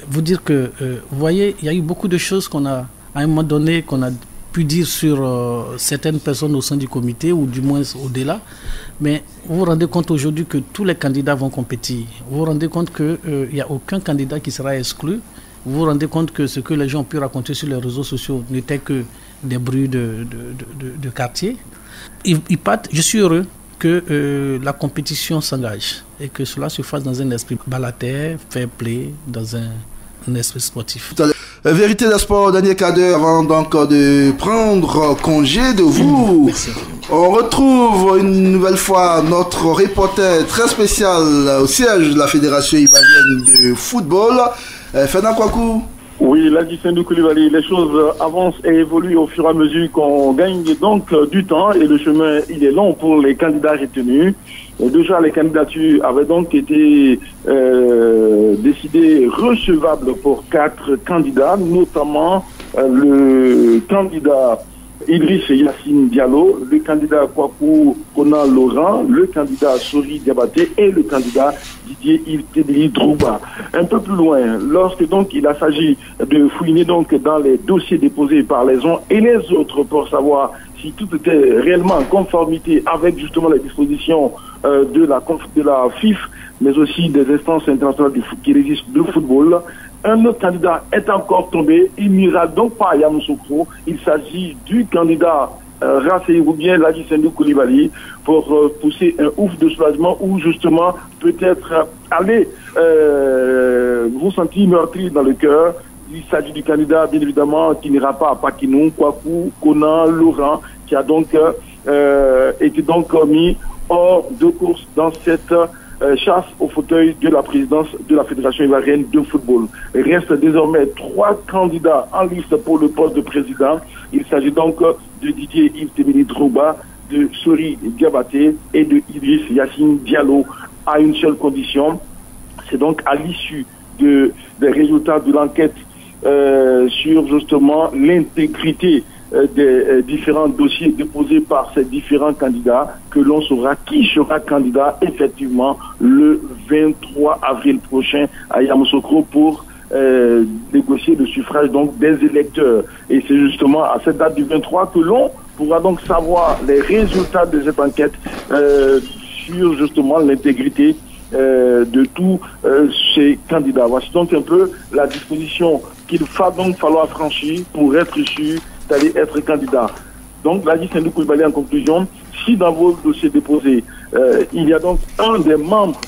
vous dire que, vous voyez, il y a eu beaucoup de choses qu'on a, à un moment donné, qu'on a pu dire sur certaines personnes au sein du comité, ou du moins au-delà. Mais vous vous rendez compte aujourd'hui que tous les candidats vont compétir. Vous vous rendez compte qu'il n'y a aucun candidat qui sera exclu. Vous vous rendez compte que ce que les gens ont pu raconter sur les réseaux sociaux n'était que des bruits de quartier. Je suis heureux que la compétition s'engage et que cela se fasse dans un esprit Balater, fair play, dans un esprit sportif. Vérité des sports, Daniel Kader, avant donc de prendre congé de vous. Merci. On retrouve une nouvelle fois notre reporter très spécial au siège de la Fédération ivoirienne de football, Fernand Kouakou. Oui, Ladji Sendou Coulibaly, les choses avancent et évoluent au fur et à mesure qu'on gagne donc du temps et le chemin il est long pour les candidats retenus. Déjà, les candidatures avaient donc été décidées recevables pour 4 candidats, notamment le candidat Idriss Yassine Diallo, le candidat Kwaku Kona Laurent, le candidat Sori Diabaté et le candidat Didier Yves Drogba. Un peu plus loin, lorsque donc il a s'agit de fouiner donc dans les dossiers déposés par les uns et les autres pour savoir si tout était réellement en conformité avec justement les dispositions de la FIF, mais aussi des instances internationales qui régissent le football. Un autre candidat est encore tombé, il n'ira donc pas à Yamoussoukro. Il s'agit du candidat Rassé ou bien Ladji Sendou Coulibaly pour pousser un ouf de soulagement ou justement peut-être aller vous sentir meurtri dans le cœur. Il s'agit du candidat, bien évidemment, qui n'ira pas à Pakinou, Kwaku, Kona, Laurent, qui a donc été donc mis hors de course dans cette chasse au fauteuil de la présidence de la Fédération ivoirienne de football. Il reste désormais 3 candidats en liste pour le poste de président. Il s'agit donc de Didier Yves Drogba, de Sori Diabaté et de Idriss Yassine Diallo, à une seule condition. C'est donc à l'issue des résultats de l'enquête sur justement l'intégrité des différents dossiers déposés par ces différents candidats que l'on saura qui sera candidat effectivement le 23 avril prochain à Yamoussoukro pour négocier le suffrage donc des électeurs. Et c'est justement à cette date du 23 que l'on pourra donc savoir les résultats de cette enquête sur justement l'intégrité de tous ces candidats. Voici donc un peu la disposition qu'il va donc falloir franchir pour être sûr d'aller être candidat. Donc, Ladji Sendou Coulibaly, en conclusion, si dans vos dossiers déposés, il y a donc un des membres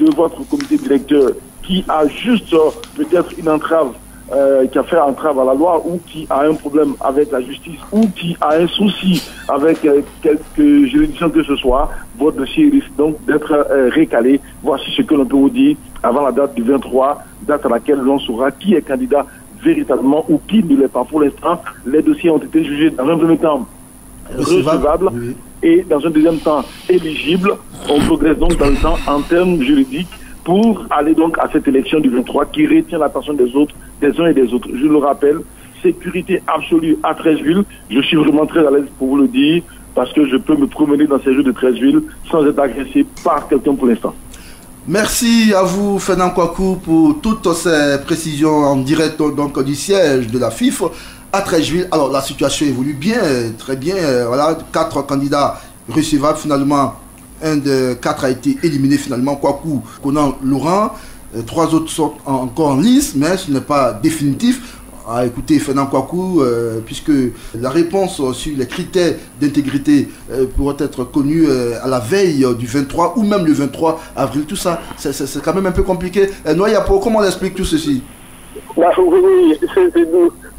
de votre comité directeur qui a juste peut-être une entrave, qui a fait entrave à la loi, ou qui a un problème avec la justice, ou qui a un souci avec quelque juridiction que ce soit, votre dossier risque donc d'être récalé. Voici ce que l'on peut vous dire avant la date du 23, date à laquelle l'on saura qui est candidat véritablement ou qui ne l'est pas. Pour l'instant, les dossiers ont été jugés dans un premier temps recevables et dans un deuxième temps éligibles. On progresse donc dans le temps en termes juridiques pour aller donc à cette élection du 23 qui retient l'attention des autres, des uns et des autres. Je le rappelle, sécurité absolue à Treichville. Je suis vraiment très à l'aise pour vous le dire parce que je peux me promener dans ces rues de Treichville sans être agressé par quelqu'un pour l'instant. Merci à vous, Fernand Kouakou, pour toutes ces précisions en direct donc, du siège de la FIF à Treichville. Alors, la situation évolue bien, très bien. Voilà, 4 candidats recevables. Finalement, un de 4 a été éliminé finalement. Kouakou, Konan, Laurent. 3 autres sont encore en lice, mais ce n'est pas définitif. À écouter Fernand Kouakou, puisque la réponse sur les critères d'intégrité pourrait être connue à la veille du 23 ou même le 23 avril. Tout ça, c'est quand même un peu compliqué. Noyapo, comment on explique tout ceci? Oui,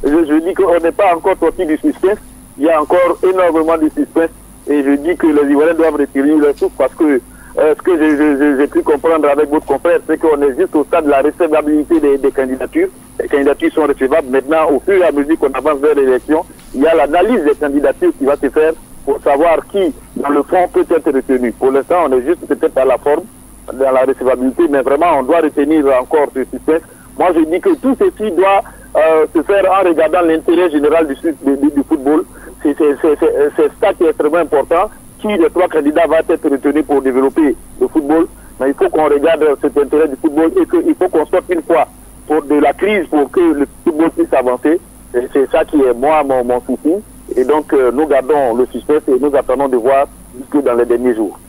je dis qu'on n'est pas encore sorti du suspense. Il y a encore énormément de suspense. Et je dis que les Ivoiriens doivent retirer leur souffle parce que ce que j'ai pu comprendre avec votre confrère, c'est qu'on est juste au stade de la recevabilité des candidatures. Les candidatures sont recevables. Maintenant, au fur et à mesure qu'on avance vers l'élection, il y a l'analyse des candidatures qui va se faire pour savoir qui, dans le fond, peut être retenu. Pour l'instant, on est juste peut-être à la forme, dans la recevabilité, mais vraiment, on doit retenir encore ce suspense. Moi, je dis que tout ceci doit se faire en regardant l'intérêt général du football. C'est ça qui est extrêmement important. Qui des 3 candidats va être retenu pour développer le football, mais il faut qu'on regarde cet intérêt du football et qu'il faut qu'on sorte une fois de la crise pour que le football puisse avancer. C'est ça qui est moi mon souci. Et donc nous gardons le suspense et nous attendons de voir jusque dans les derniers jours.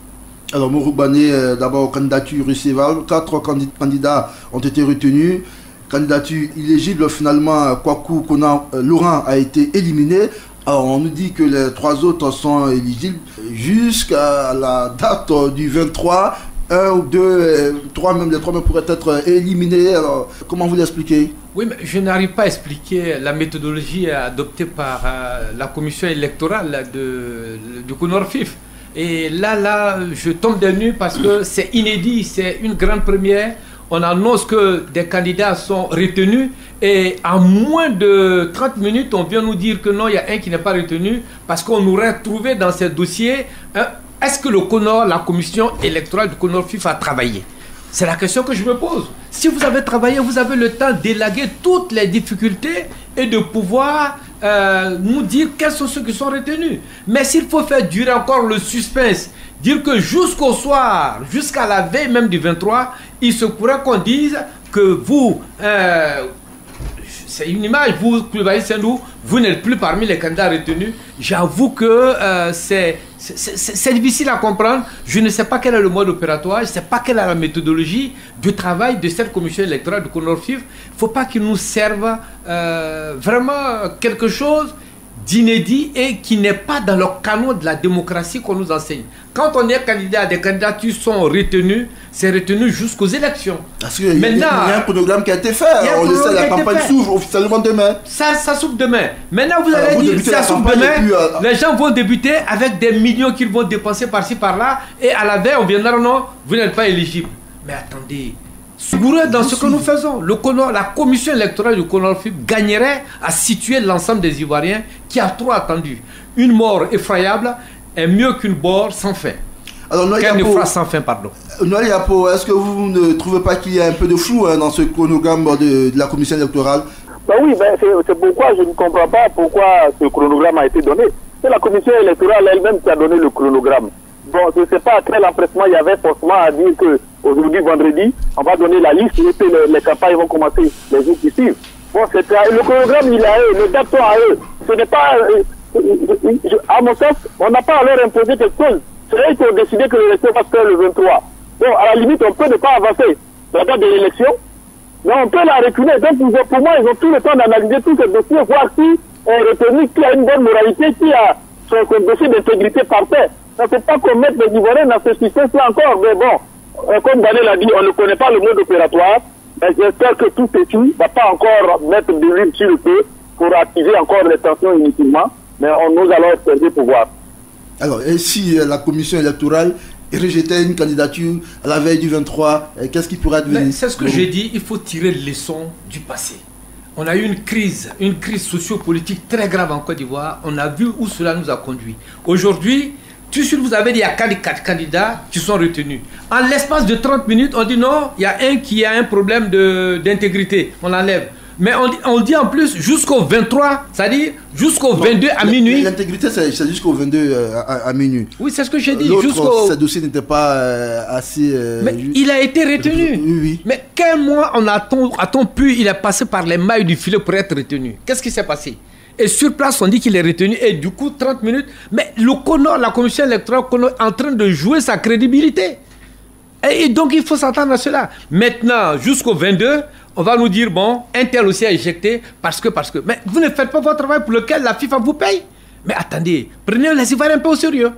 Alors Mourou Bané, d'abord candidature recevable, 4 candidats ont été retenus. Candidature éligible, finalement Kouakou, Konan, Laurent a été éliminé. Alors, on nous dit que les 3 autres sont éligibles jusqu'à la date du 23. 1 ou 2, 3 même, les 3 même pourraient être éliminés. Alors, comment vous l'expliquez? Oui, mais je n'arrive pas à expliquer la méthodologie adoptée par la commission électorale du CONOR-FIF. Et là, je tombe des nues parce que c'est inédit, c'est une grande première. On annonce que des candidats sont retenus et en moins de 30 minutes, on vient nous dire que non, il y a un qui n'est pas retenu parce qu'on aurait trouvé dans ces dossiers. Est-ce que le CONOR, la commission électorale du CONOR-FIF a travaillé? C'est la question que je me pose. Si vous avez travaillé, vous avez le temps d'élaguer toutes les difficultés et de pouvoir nous dire quels sont ceux qui sont retenus. Mais s'il faut faire durer encore le suspense, dire que jusqu'au soir, jusqu'à la veille même du 23, il se pourrait qu'on dise que vous, c'est une image, vous, Coulibaly Sendou, vous n'êtes plus parmi les candidats retenus. J'avoue que c'est difficile à comprendre. Je ne sais pas quel est le mode opératoire, je ne sais pas quelle est la méthodologie du travail de cette commission électorale du CONOR-FIF. Il ne faut pas qu'il nous serve vraiment quelque chose d'inédit et qui n'est pas dans le canon de la démocratie qu'on nous enseigne. Quand on est candidat, des candidatures sont retenues, c'est retenu jusqu'aux élections. Parce qu'il y a un chronogramme qui a été fait. On le sait, la campagne s'ouvre officiellement demain. Ça s'ouvre demain. Maintenant, vous allez dire, ça s'ouvre demain, les gens vont débuter avec des millions qu'ils vont dépenser par-ci, par-là, et à la veille, on viendra, non, vous n'êtes pas éligible. Mais attendez, rigoureux dans ce que nous faisons. La commission électorale du CONORFIP gagnerait à situer l'ensemble des Ivoiriens qui a trop attendu. Une mort effroyable est mieux qu'une mort sans fin. Alors, Qu'elle ne fera sans fin, pardon. Noël Yapo, est-ce que vous ne trouvez pas qu'il y a un peu de flou dans ce chronogramme de la commission électorale? Oui, c'est pourquoi je ne comprends pas pourquoi ce chronogramme a été donné. C'est la commission électorale elle-même qui a donné le chronogramme. Bon, je ne sais pas quel empressement il y avait forcément à dire qu'aujourd'hui, vendredi, on va donner la liste et que les campagnes vont commencer les jours qui suivent. Bon, le chronogramme, il est à eux, les dates sont à eux. Ce n'est pas, à mon sens, on n'a pas à leur imposer quelque chose. C'est eux qui ont décidé que l'élection va se faire le 23. Bon, à la limite, on peut ne pas avancer la date de l'élection, mais on peut la reculer. Donc, pour moi, ils ont tout le temps d'analyser tous ces dossiers, voir si on retenu qui a une bonne moralité, qui a son dossier d'intégrité parfait. Ça ne fait pas qu'on mette les Ivoiriens dans ce système-là encore. Mais bon, comme Daniel l'a dit, on ne connaît pas le mode opératoire. Mais j'espère que tout ceci ne va pas encore mettre de l'huile sur le feu pour attiser encore les tensions inutilement. Mais nous allons espérer pouvoir. Alors, et si la commission électorale rejetait une candidature à la veille du 23, qu'est-ce qui pourrait advenir? C'est ce que j'ai dit, il faut tirer les leçons du passé. On a eu une crise socio-politique très grave en Côte d'Ivoire. On a vu où cela nous a conduit. Aujourd'hui, vous avez dit, il y a 4 candidats qui sont retenus. En l'espace de 30 minutes, on dit non, il y a un qui a un problème d'intégrité. On l'enlève. Mais on dit en plus jusqu'au 23, c'est-à-dire jusqu'au 22 à minuit. L'intégrité, c'est jusqu'au 22 à minuit. Oui, c'est ce que j'ai dit. Ce dossier n'était pas assez... mais il a été retenu. Oui. Mais quel mois a-t-on pu... Il est passé par les mailles du filet pour être retenu. Qu'est-ce qui s'est passé? Et sur place, on dit qu'il est retenu. Et du coup, 30 minutes. Mais la commission électorale est en train de jouer sa crédibilité. Et donc, il faut s'attendre à cela. Maintenant, jusqu'au 22... on va nous dire, bon, un tel aussi a éjecté parce que... Mais vous ne faites pas votre travail pour lequel la FIFA vous paye. Mais attendez, prenez les Ivoiriens un peu au sérieux.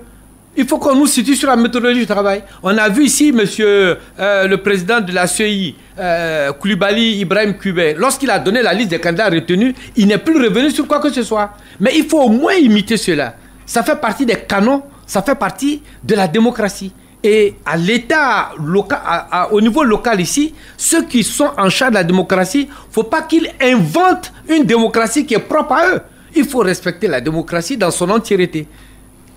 Il faut qu'on nous situe sur la méthodologie du travail. On a vu ici, monsieur le président de la CEI, Koulibaly Ibrahim Kubé, lorsqu'il a donné la liste des candidats retenus, il n'est plus revenu sur quoi que ce soit. Mais il faut au moins imiter cela. Ça fait partie des canons, ça fait partie de la démocratie. Et à l'État local, au niveau local ici, ceux qui sont en charge de la démocratie, il ne faut pas qu'ils inventent une démocratie qui est propre à eux. Il faut respecter la démocratie dans son entièreté.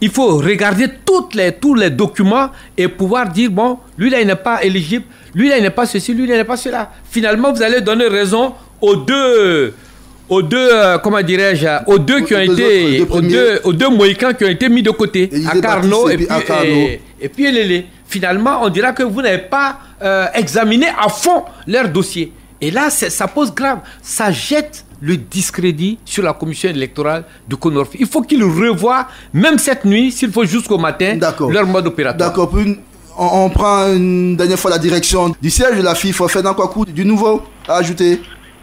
Il faut regarder tous les documents et pouvoir dire, bon, lui là il n'est pas éligible, lui là il n'est pas ceci, lui là il n'est pas cela. Finalement, vous allez donner raison aux deux Mohicans qui ont été mis de côté, à Carnot et puis Elélé. Finalement, on dira que vous n'avez pas examiné à fond leur dossier. Et là, ça pose grave. Ça jette le discrédit sur la commission électorale du CONORFIP. Il faut qu'ils revoient, même cette nuit, s'il faut jusqu'au matin, leur mode opératoire. D'accord. On prend une dernière fois la direction du siège de la FIFA. Ferdinand Kouakou, du nouveau à ajouter?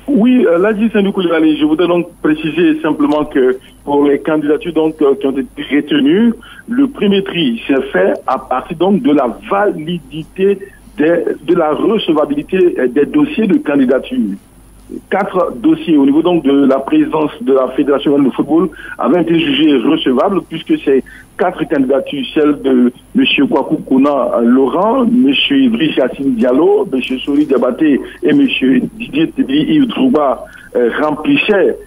Oui, là, je voudrais donc préciser simplement que pour les candidatures donc, qui ont été retenues, le premier tri s'est fait à partir donc de la validité de la recevabilité des dossiers de candidature. 4 dossiers au niveau donc de la présidence de la Fédération de football avaient été jugés recevables puisque ces 4 candidatures, celles de M. Kouakou Kouna Laurent, M. Ivry Yassine Diallo, M. Sori Diabaté et M. Didier Yves Drouba remplissaient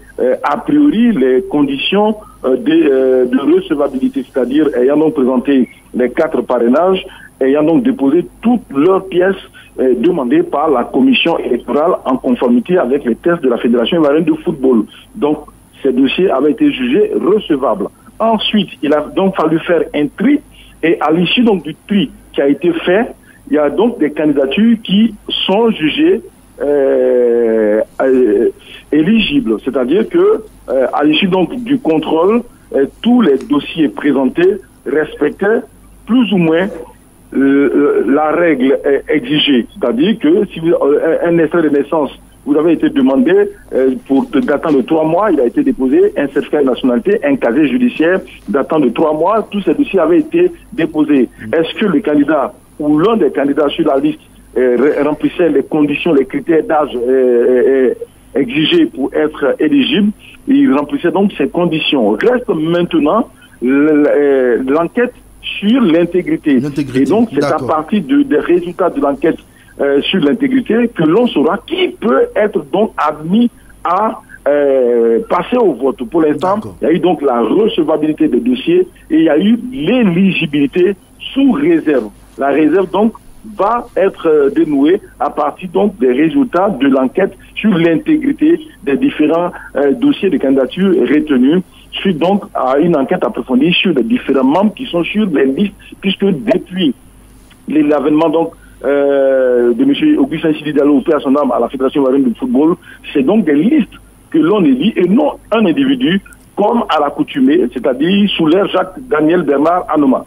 a priori les conditions de recevabilité, c'est-à-dire ayant donc présenté les 4 parrainages, ayant donc déposé toutes leurs pièces demandées par la commission électorale en conformité avec les tests de la Fédération ivoirienne de football. Donc, ces dossiers avaient été jugés recevables. Ensuite, il a donc fallu faire un tri, et à l'issue donc du tri qui a été fait, il y a donc des candidatures qui sont jugées éligibles. C'est-à-dire que, à l'issue donc du contrôle, tous les dossiers présentés respectaient plus ou moins la règle exigée, c'est-à-dire que si un extrait de naissance vous avez été demandé, pour datant de 3 mois, il a été déposé un certificat de nationalité, un casier judiciaire datant de 3 mois. Tous ces dossiers avaient été déposés. Est-ce que le candidat ou l'un des candidats sur la liste remplissait les conditions, les critères d'âge exigés pour être éligible? Il remplissait donc ces conditions. Reste maintenant l'enquête sur l'intégrité. Et donc, c'est à partir des résultats de l'enquête sur l'intégrité que l'on saura qui peut être donc admis à passer au vote. Pour l'instant, il y a eu donc la recevabilité des dossiers et il y a eu l'éligibilité sous réserve. La réserve donc va être dénouée à partir donc des résultats de l'enquête sur l'intégrité des différents dossiers de candidature retenus, suite donc à une enquête approfondie sur les différents membres qui sont sur les listes, puisque depuis l'avènement donc de M. Augustin Sidi Diallo, paix à son âme, à la Fédération ivoirienne de football, c'est donc des listes que l'on élit et non un individu comme à l'accoutumée, c'est-à-dire sous l'ère Jacques Daniel Bernard Anoma.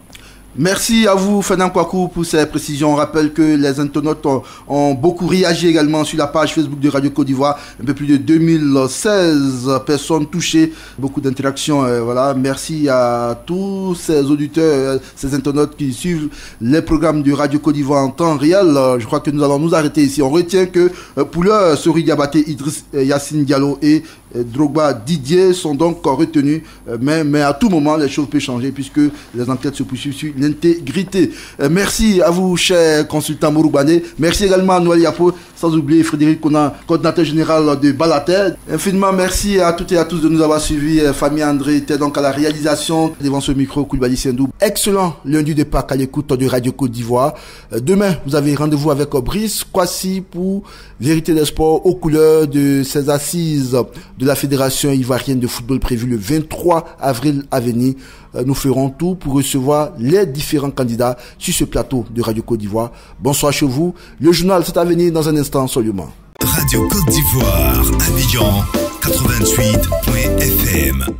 Merci à vous, Fernand Kouakou, pour ces précisions. On rappelle que les internautes ont beaucoup réagi également sur la page Facebook de Radio Côte d'Ivoire. Un peu plus de 2016 personnes touchées, beaucoup d'interactions. Voilà. Merci à tous ces auditeurs, ces internautes qui suivent les programmes de Radio Côte d'Ivoire en temps réel. Je crois que nous allons nous arrêter ici. On retient que pour l'heure, Sori Diabaté, Idriss Yassine Diallo et Drogba Didier sont donc retenus, mais à tout moment les choses peuvent changer puisque les enquêtes se poursuivent sur l'intégrité. Merci à vous, cher consultant Mouroubané. Merci également à Noël Yapo, sans oublier Frédéric Conan, coordinateur général de Balater. Infiniment merci à toutes et à tous de nous avoir suivis. Famille André était donc à la réalisation devant ce micro. Koulibaly Sendou. Excellent lundi de Pâques à l'écoute de Radio Côte d'Ivoire. Demain, vous avez rendez-vous avec Brice Kwasi pour Vérité des Sports aux couleurs de ces assises de la Fédération ivoirienne de football prévue le 23 avril à venir. Nous ferons tout pour recevoir les différents candidats sur ce plateau de Radio Côte d'Ivoire. Bonsoir chez vous. Le journal, c'est à venir dans un instant seulement. Radio Côte d'Ivoire, Abidjan 88.fm.